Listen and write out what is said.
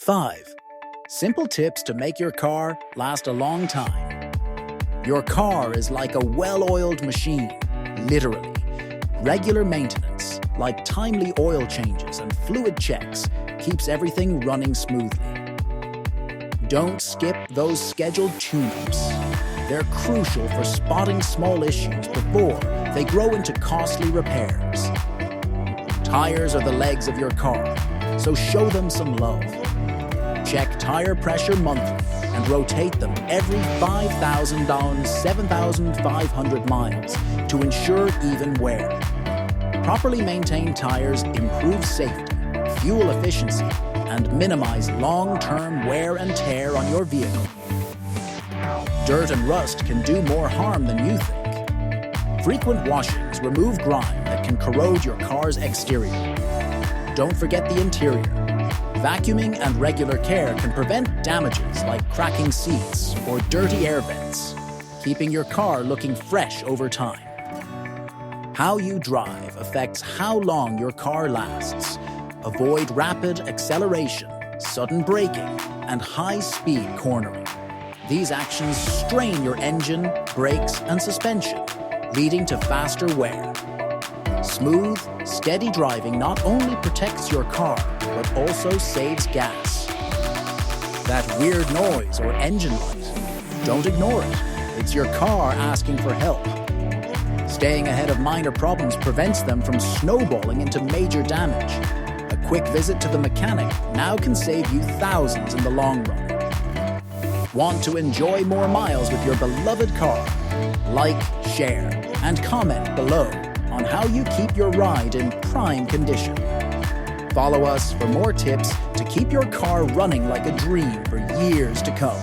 5. Simple tips to make your car last a long time. Your car is like a well-oiled machine, literally. Regular maintenance, like timely oil changes and fluid checks, keeps everything running smoothly. Don't skip those scheduled tune-ups. They're crucial for spotting small issues before they grow into costly repairs. Tires are the legs of your car, so show them some love. Check tire pressure monthly and rotate them every 5,000 to 7,500 miles to ensure even wear. Properly maintained tires improve safety, fuel efficiency, and minimize long-term wear and tear on your vehicle. Dirt and rust can do more harm than you think. Frequent washings remove grime that can corrode your car's exterior. Don't forget the interior. Vacuuming and regular care can prevent damages like cracking seats or dirty air vents, keeping your car looking fresh over time. How you drive affects how long your car lasts. Avoid rapid acceleration, sudden braking, and high-speed cornering. These actions strain your engine, brakes, and suspension, leading to faster wear. Smooth, steady driving not only protects your car, but also saves gas. That weird noise or engine light, don't ignore it. It's your car asking for help. Staying ahead of minor problems prevents them from snowballing into major damage. A quick visit to the mechanic now can save you thousands in the long run. Want to enjoy more miles with your beloved car? Like, share, and comment below on how you keep your ride in prime condition. Follow us for more tips to keep your car running like a dream for years to come.